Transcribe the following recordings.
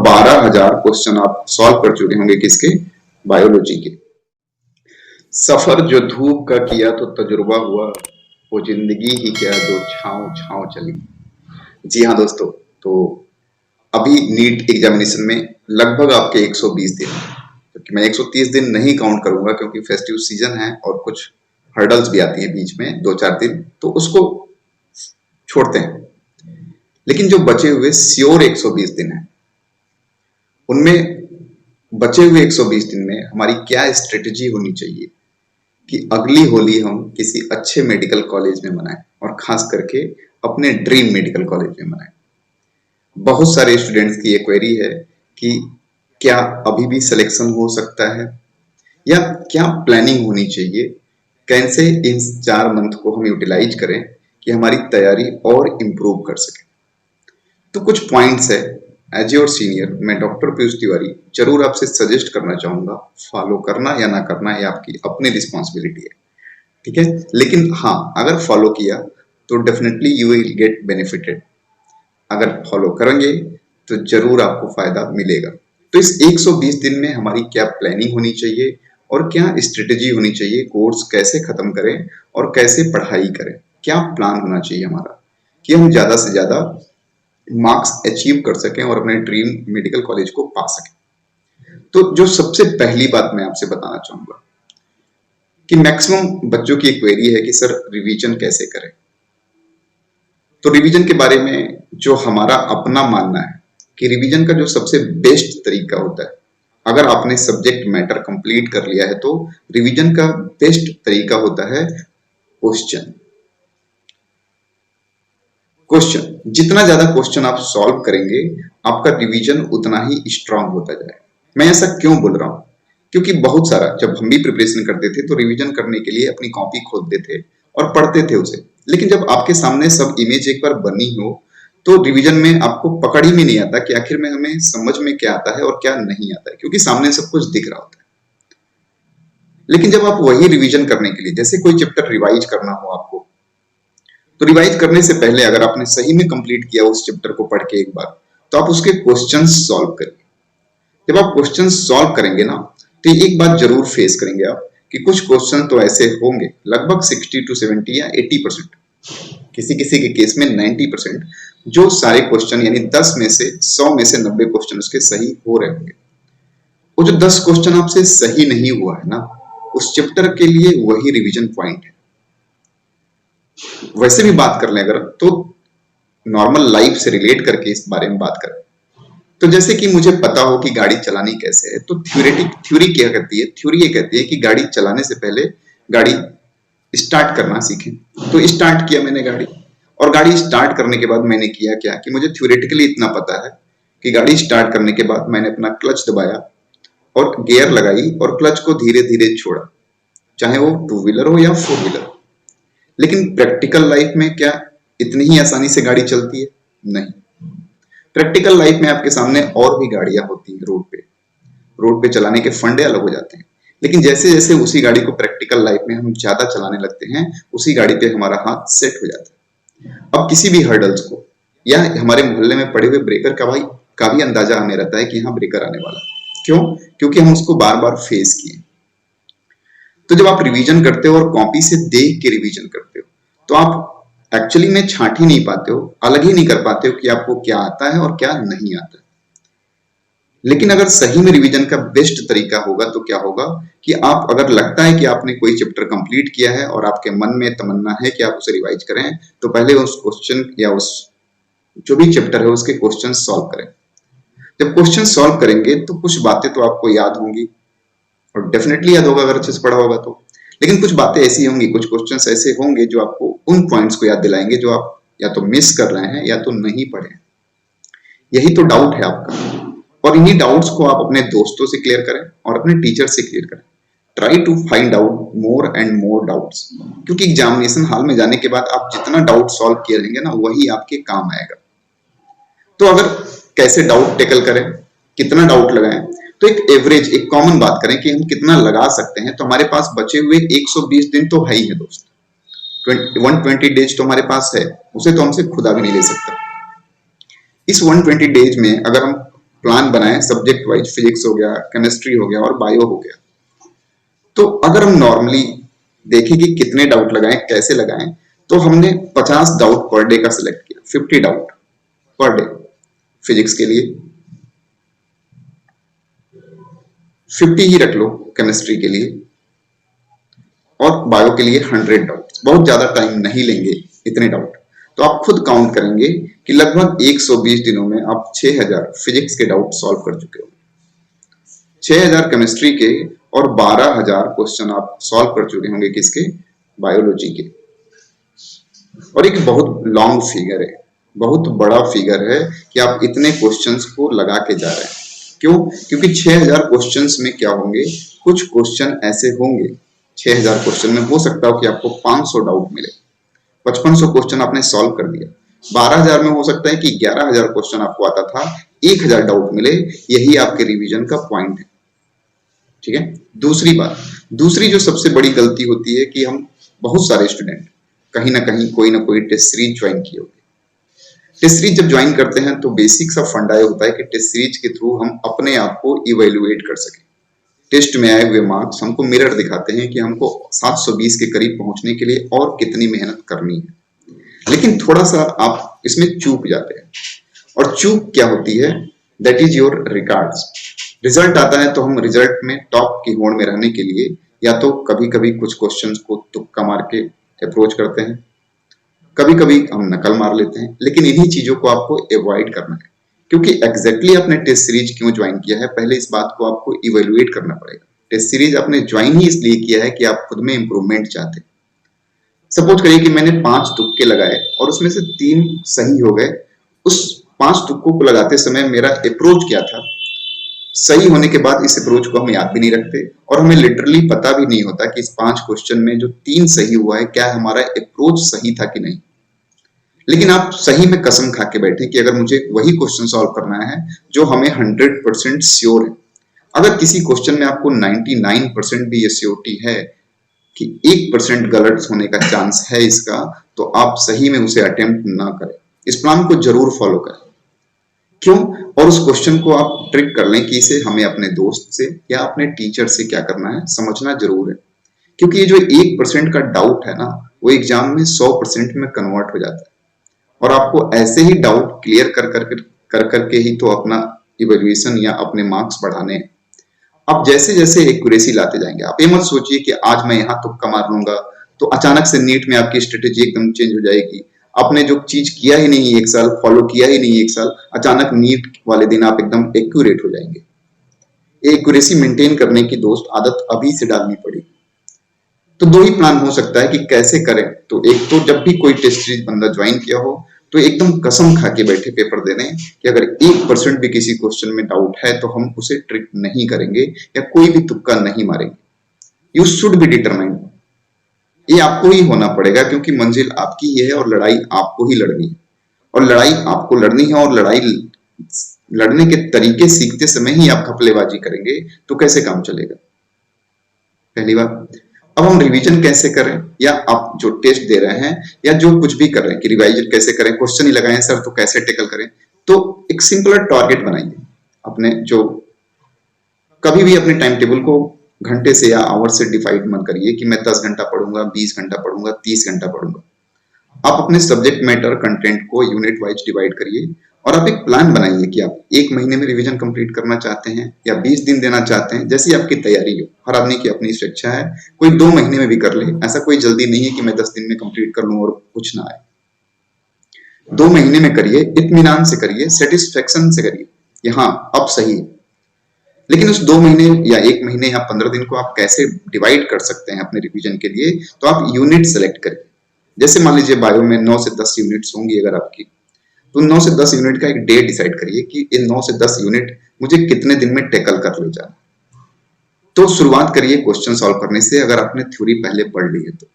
12,000 question आप solve कर चुके होंगे किसके, बायोलॉजी के। सफर जो धूप का किया तो तजुर्बा हुआ, वो जिंदगी ही क्या जो छाँव छाँव चली। जी हाँ दोस्तों, तो अभी नीट एग्जामिनेशन में लगभग आपके 120 दिन, क्योंकि मैं 130 दिन नहीं काउंट करूंगा क्योंकि फेस्टिव सीजन है और कुछ हर्डल्स भी आती है बीच में 2-4 दिन, तो उसको छोड़ते हैं। लेकिन जो बचे हुए श्योर 120 दिन है, उनमें बचे हुए 120 दिन में हमारी क्या स्ट्रेटेजी होनी चाहिए कि अगली होली हम किसी अच्छे मेडिकल कॉलेज में मनाएं, और खास करके अपने ड्रीम मेडिकल कॉलेज में मनाएं। बहुत सारे स्टूडेंट्स की ये क्वेरी है कि क्या अभी भी सिलेक्शन हो सकता है, या क्या प्लानिंग होनी चाहिए, कैसे इन 4 मंथ को हम यूटिलाइज करें कि हमारी तैयारी और इम्प्रूव कर सके। तो कुछ पॉइंट्स है, एज योर सीनियर मैं डॉक्टर पीयूष तिवारी जरूर आपसे सजेस्ट करना चाहूंगा। फॉलो करना या ना करना ये आपकी अपनी रिस्पॉन्सिबिलिटी है, ठीक है। लेकिन हाँ, अगर फॉलो किया तो definitely you will get benefited. अगर फॉलो करेंगे तो जरूर आपको फायदा मिलेगा। तो इस 120 दिन में हमारी क्या प्लानिंग होनी चाहिए और क्या स्ट्रेटेजी होनी चाहिए, कोर्स कैसे खत्म करें और कैसे पढ़ाई करें, क्या प्लान होना चाहिए हमारा कि हम ज्यादा से ज्यादा मार्क्स अचीव कर सकें और अपने ड्रीम मेडिकल कॉलेज को पा सकें। तो जो सबसे पहली बात मैं आपसे बताना चाहूंगा कि मैक्सिमम बच्चों की एक क्वेरी है कि सर रिवीजन कैसे करें। तो रिवीजन के बारे में जो हमारा अपना मानना है कि रिवीजन का जो सबसे बेस्ट तरीका होता है, अगर आपने सब्जेक्ट मैटर कंप्लीट कर लिया है तो रिवीजन का बेस्ट तरीका होता है क्वेश्चन। जितना ज्यादा क्वेश्चन आप सॉल्व करेंगे, आपका रिवीजन उतना ही स्ट्रांग होता जाएगा। मैं ऐसा क्यों बोल रहा हूं, क्योंकि बहुत सारा जब हम भी प्रिपरेशन करते थे तो रिवीजन करने के लिए अपनी कॉपी खोलते थे और पढ़ते थे उसे। लेकिन जब आपके सामने सब इमेज एक बार बनी हो तो रिवीजन में आपको पकड़ ही में नहीं आता कि आखिर में हमें समझ में क्या आता है और क्या नहीं आता है, क्योंकि सामने सब कुछ दिख रहा होता है। लेकिन जब आप वही रिवीजन करने के लिए, जैसे कोई चैप्टर रिवाइज करना हो आपको, तो रिवाइज करने से पहले अगर आपने सही में कंप्लीट किया उस चैप्टर को पढ़ के एक बार, तो आप उसके क्वेश्चंस सॉल्व करिए। जब आप क्वेश्चन सॉल्व करेंगे ना, तो एक बात जरूर फेस करेंगे आप कि कुछ क्वेश्चन तो ऐसे होंगे, लगभग 60 to 70 या 80%, किसी किसी के केस में 90%, जो सारे क्वेश्चन यानी 10 में से 100 में से 90 क्वेश्चन उसके सही हो रहे होंगे। वो जो 10 क्वेश्चन आपसे सही नहीं हुआ है ना, उस चैप्टर के लिए वही रिवीजन पॉइंट है। वैसे भी बात कर लें अगर, तो नॉर्मल लाइफ से रिलेट करके इस बारे में बात करें, तो जैसे कि मुझे पता हो कि गाड़ी चलानी कैसे है, तो थ्योरी क्या कहती है, थ्योरी ये कहती है कि गाड़ी चलाने से पहले गाड़ी स्टार्ट करना सीखें। तो स्टार्ट किया मैंने गाड़ी, और गाड़ी स्टार्ट करने के बाद मैंने किया क्या कि मुझे थ्योरेटिकली इतना पता है कि गाड़ी स्टार्ट करने के बाद मैंने अपना क्लच दबाया और गियर लगाई और क्लच को धीरे धीरे छोड़ा, चाहे वो 2 व्हीलर हो या 4 व्हीलर। लेकिन प्रैक्टिकल लाइफ में क्या इतनी ही आसानी से गाड़ी चलती है? नहीं। प्रैक्टिकल लाइफ में आपके सामने और भी गाड़ियां होती हैं रोड पे चलाने के फंडे अलग हो जाते हैं। लेकिन जैसे जैसे उसी गाड़ी को प्रैक्टिकल लाइफ में हम ज्यादा चलाने लगते हैं, उसी गाड़ी पे हमारा हाथ सेट हो जाता है। अब किसी भी हर्डल्स को या हमारे मोहल्ले में पड़े हुए ब्रेकर का भी अंदाजा हमें रहता है कि यहाँ ब्रेकर आने वाला। क्यों? क्योंकि हम उसको बार बार फेस किए। तो जब आप रिवीजन करते हो और कॉपी से देख के रिवीजन करते हो, तो आप एक्चुअली में छांट ही नहीं पाते हो, अलग ही नहीं कर पाते हो कि आपको क्या आता है और क्या नहीं आता है। लेकिन अगर सही में रिवीजन का बेस्ट तरीका होगा तो क्या होगा कि आप, अगर लगता है कि आपने कोई चैप्टर कंप्लीट किया है और आपके मन में तमन्ना है कि आप उसे रिवाइज करें, तो पहले उस क्वेश्चन या उस जो भी चैप्टर है उसके क्वेश्चन सॉल्व करें। जब क्वेश्चन सॉल्व करेंगे तो कुछ बातें तो आपको याद होंगी, और डेफिनेटली याद होगा अगर अच्छे से पढ़ा होगा तो। लेकिन कुछ बातें ऐसी होंगी, कुछ क्वेश्चंस ऐसे होंगे जो आपको उन पॉइंट्स को याद दिलाएंगे जो आप या तो मिस कर रहे हैं या तो नहीं पढ़े। यही तो डाउट है आपका, और इन्हीं डाउट्स को आप अपने दोस्तों से क्लियर करें और अपने टीचर से क्लियर करें। Try to find out more and more doubts, क्योंकि एग्जामिनेशन हॉल में जाने के बाद आप जितना डाउट सॉल्व किए रहेंगे ना, वही आपके काम आएगा। तो अगर कैसे डाउट टेकल करें, कितना डाउट लगाएं, तो एक एवरेज, एक कॉमन बात करें कि हम कितना लगा सकते हैं। तो हमारे पास बचे हुए 120 दिन तो है ही है दोस्त, 120 डेज तो हमारे पास है, उसे तो हमसे खुदा भी नहीं ले सकता। इस 120 डेज में अगर हम प्लान बनाए सब्जेक्ट वाइज, फिजिक्स हो गया, केमिस्ट्री हो गया और बायो हो गया। तो अगर हम नॉर्मली देखें कि कितने डाउट लगाएं, कैसे लगाएं, तो हमने 50 डाउट पर डे का सिलेक्ट किया, 50 डाउट पर डे फिजिक्स के लिए, 50 ही रख लो केमिस्ट्री के लिए, और बायो के लिए 100 डाउट। बहुत ज्यादा टाइम नहीं लेंगे इतने डाउट। तो आप खुद काउंट करेंगे कि लगभग 120 दिनों में आप 6000 फिजिक्स के डाउट सॉल्व कर चुके हो, 6000 केमिस्ट्री के, और 12000 क्वेश्चन आप सॉल्व कर चुके होंगे किसके, बायोलॉजी के। और एक बहुत लॉन्ग फिगर है, बहुत बड़ा फिगर है कि आप इतने क्वेश्चंस को लगा के जा रहे हैं। क्यों? क्योंकि 6000 क्वेश्चंस में क्या होंगे, कुछ क्वेश्चन ऐसे होंगे, 6000 क्वेश्चन में हो सकता हो कि आपको 500 डाउट मिले, 5500 क्वेश्चन आपने सॉल्व कर दिया। 12000 में हो सकता है कि 11000 क्वेश्चन आपको आता था, 1000 डाउट मिले, यही आपके रिवीजन का पॉइंट है। ठीक है। दूसरी बात, दूसरी जो सबसे बड़ी गलती होती है कि हम बहुत सारे स्टूडेंट कहीं ना कहीं कोई ना कोई टेस्ट सीरीज ज्वाइन किए होते हैं। टेस्ट सीरीज जब ज्वाइन करते हैं तो बेसिक सा फंडा होता है कि टेस्ट सीरीज के थ्रू हम अपने आप को इवेल्युएट कर सकें। टेस्ट में आए हुए मार्क्स हमको मिरर दिखाते हैं कि हमको 720 के करीब पहुंचने के लिए और कितनी मेहनत करनी है। लेकिन थोड़ा सा आप इसमें चूक जाते हैं, और चूक क्या होती है, that is your records. Result आता है तो हम रिजल्ट में टॉप की होड़ में रहने के लिए या तो कभी कभी कुछ क्वेश्चंस को तुक्का मार के अप्रोच करते हैं, कभी कभी हम नकल मार लेते हैं, लेकिन इन्हीं चीजों को आपको अवॉइड करना है। क्योंकि एग्जैक्टली आपने टेस्ट सीरीज क्यों ज्वाइन किया है, पहले इस बात को आपको इवेल्युएट करना पड़ेगा। टेस्ट सीरीज आपने ज्वाइन ही इसलिए किया है कि आप खुद में इंप्रूवमेंट चाहते हैं। सपोज करिए कि मैंने 5 तुक्के लगाए और उसमें से 3 सही हो गए। उस 5 तुक्कों को लगाते समय मेरा अप्रोच क्या था, सही होने के बाद इस अप्रोच को हम याद भी नहीं रखते, और हमें लिटरली पता भी नहीं होता कि इस 5 क्वेश्चन में जो 3 सही हुआ है, क्या हमारा अप्रोच सही था कि नहीं। लेकिन आप सही में कसम खा के बैठे कि अगर मुझे वही क्वेश्चन सॉल्व करना है जो हमें 100% श्योर है, अगर किसी क्वेश्चन में आपको 99% भी ये श्योरिटी है कि 1% गलत होने का चांस है इसका, तो आप सही में उसे अटेम्प्ट ना करें, इस प्लान को जरूर फॉलो करें। क्यों? और उस क्वेश्चन को आप ट्रिक कर लें कि इसे हमें अपने दोस्त से या अपने टीचर से क्या करना है, समझना जरूर है। क्योंकि ये जो 1% का डाउट है ना, वो एग्जाम में 100% में कन्वर्ट हो जाता है, और आपको ऐसे ही डाउट क्लियर कर करके ही तो अपना इवैल्यूएशन या अपने मार्क्स बढ़ाने हैं। आप जैसे जैसे एक्यूरेसी लाते जाएंगे, आप ये मत सोचिए कि आज मैं यहाँ तुक्का मार लूंगा तो अचानक से नीट में आपकी स्ट्रेटेजी एकदम चेंज हो जाएगी। आपने जो चीज किया ही नहीं एक साल, फॉलो किया ही नहीं एक साल, अचानक नीट वाले दिन आप एकदम एक्यूरेट हो जाएंगे। एक्यूरेसी मेंटेन करने की दोस्त आदत अभी से डालनी पड़ेगी। तो दो ही प्लान हो सकता है कि कैसे करें। तो एक तो जब भी कोई टेस्ट सीरीज बंदा ज्वाइन किया हो तो एकदम कसम खा के बैठे पेपर दे दें कि अगर 1% भी किसी क्वेश्चन में डाउट है तो हम उसे ट्रिक नहीं करेंगे या कोई भी तुक्का नहीं मारेंगे। यू शुड बी डिटरमाइंड, ये आपको ही होना पड़ेगा, क्योंकि मंजिल आपकी ही है और लड़ाई आपको ही लड़नी है। और लड़ाई आपको लड़नी है, और लड़ाई लड़ने के तरीके सीखते समय ही आप घपलेबाजी करेंगे तो कैसे काम चलेगा। पहली बात। अब हम रिवीजन कैसे करें, या आप जो टेस्ट दे रहे हैं या जो कुछ भी कर रहे हैं कि रिवाइजन कैसे करें, क्वेश्चन ही लगाए सर तो कैसे टेकल करें। तो एक सिंपल टारगेट बनाइए अपने, जो कभी भी अपने टाइम टेबल को घंटे से या आवर से डिवाइड मत करिए कि मैं 10 घंटा पढ़ूंगा, 20 घंटा पढ़ूंगा, 30 घंटा पढ़ूंगा। आप अपने सब्जेक्ट मैटर कंटेंट को यूनिट वाइज डिवाइड करिए, और आप एक प्लान बनाइए कि आप 1 महीने में रिवीजन कंप्लीट करना चाहते हैं या 20 दिन देना चाहते हैं, जैसी आपकी तैयारी हो। हर आदमी की अपनी स्वेच्छा है, कोई 2 महीने में भी कर ले, ऐसा कोई जल्दी नहीं है कि मैं 10 दिन में कंप्लीट कर लूं और कुछ ना आए। 2 महीने में करिए, इत्मीनान से करिए, सेटिस्फेक्शन से करिए, यहाँ अब सही। लेकिन उस 2 महीने या 1 महीने या 15 दिन को आप कैसे डिवाइड कर सकते हैं अपने रिवीजन के लिए, तो आप यूनिट सेलेक्ट करिए। जैसे मान लीजिए बायो में 9 से 10 यूनिट्स होंगी अगर आपकी, तो 9 से 10 यूनिट का एक डे डिसाइड करिए कि इन 9 से 10 यूनिट मुझे कितने दिन में टैकल कर ले जाना। तो शुरुआत करिए क्वेश्चन सॉल्व करने से, अगर आपने थ्योरी पहले पढ़ ली है तो।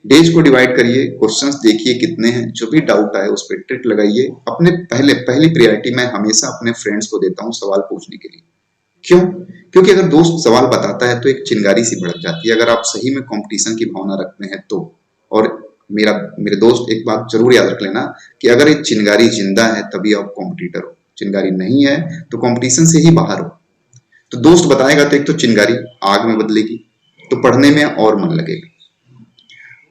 डेज को डिवाइड करिए, क्वेश्चंस देखिए कितने हैं, जो भी डाउट आए उस पर ट्रिक लगाइए। अपने पहली प्रायोरिटी मैं हमेशा अपने फ्रेंड्स को देता हूँ सवाल पूछने के लिए। क्यों? क्योंकि अगर दोस्त सवाल बताता है तो एक चिंगारी सी भड़क जाती है, अगर आप सही में कंपटीशन की भावना रखते हैं तो। और मेरे दोस्त एक बात जरूर याद रख लेना कि अगर एक चिंगारी जिंदा है तभी आप कॉम्पिटिटर हो। चिंगारी नहीं है तो कंपटीशन से ही बाहर हो। तो दोस्त बताएगा तो एक तो चिंगारी आग में बदलेगी, तो पढ़ने में और मन लगेगा।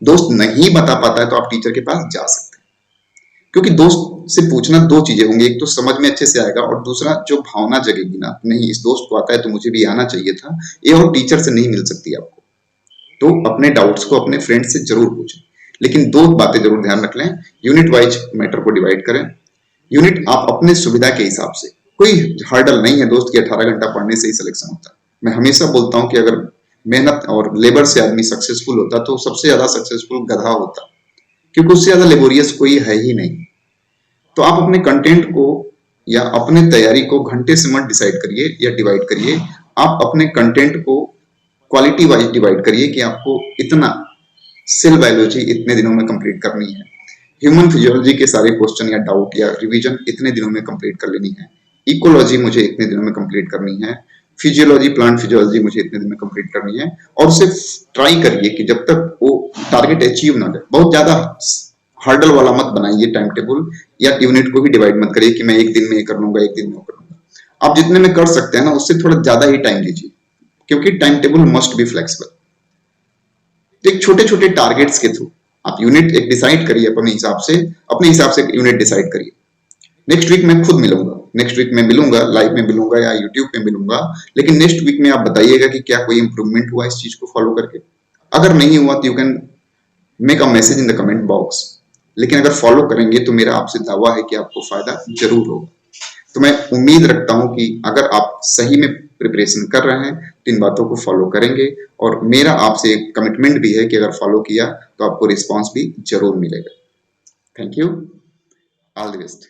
दोस्त नहीं बता पाता है तो आप टीचर के पास जा सकते हैं, क्योंकि दोस्त से पूछना दो चीजें होंगी, एक तो समझ में अच्छे से आएगा और दूसरा जो भावना जगेगी ना, नहीं इस दोस्त को आता है तो मुझे भी आना चाहिए था, ये और टीचर से नहीं मिल सकती आपको। तो अपने डाउट्स को अपने फ्रेंड से जरूर पूछें, लेकिन दो बातें जरूर ध्यान रख लें। यूनिट वाइज मैटर को डिवाइड करें। यूनिट आप अपने सुविधा के हिसाब से, कोई हर्डल नहीं है दोस्त की 18 घंटा पढ़ने से ही सिलेक्शन होता है। मैं हमेशा बोलता हूं कि अगर मेहनत और लेबर से आदमी सक्सेसफुल होता तो सबसे ज्यादा सक्सेसफुल गधा होता, क्योंकि उससे ज्यादा लेबोरियस कोई है ही नहीं। तो आप अपने कंटेंट को या अपने तैयारी को घंटे से मत डिसाइड करिए या डिवाइड करिए। आप अपने कंटेंट को क्वालिटी वाइज डिवाइड करिए कि आपको इतना सेल बायोलॉजी इतने दिनों में कंप्लीट करनी है, ह्यूमन फिजियोलॉजी के सारे क्वेश्चन या डाउट या रिवीजन इतने दिनों में कंप्लीट कर लेनी है, इकोलॉजी मुझे इतने दिनों में कंप्लीट करनी है, फिजियोलॉजी प्लांट फिजियोलॉजी मुझे इतने दिन में कंप्लीट करनी है। और उसे ट्राई करिए कि जब तक वो टारगेट अचीव ना करे, बहुत ज्यादा हर्डल वाला मत बनाइए टाइम टेबल, या यूनिट को भी डिवाइड मत करिए कि मैं एक दिन में कर लूंगा एक दिन में कर लूंगा। आप जितने में कर सकते हैं ना उससे थोड़ा ज्यादा ही टाइम दीजिए, क्योंकि time table must be flexible. तो एक छोटे छोटे टारगेट्स के थ्रू आप यूनिट एक डिसाइड करिए, अपने हिसाब से यूनिट डिसाइड करिए। नेक्स्ट वीक मैं खुद मिलूंगा, नेक्स्ट वीक में मिलूंगा, लाइव में मिलूंगा या यूट्यूब पे मिलूंगा, लेकिन नेक्स्ट वीक में आप बताइएगा कि क्या कोई इंप्रूवमेंट हुआ इस चीज को फॉलो करके। अगर नहीं हुआ तो you can make a message in the comment box, लेकिन अगर फॉलो करेंगे तो मेरा आपसे दावा है कि आपको फायदा जरूर होगा। तो मैं उम्मीद रखता हूं कि अगर आप सही में प्रिपरेशन कर रहे हैं तो इन बातों को फॉलो करेंगे, और मेरा आपसे एक कमिटमेंट भी है कि अगर फॉलो किया तो आपको रिस्पॉन्स भी जरूर मिलेगा। Thank you, all the best.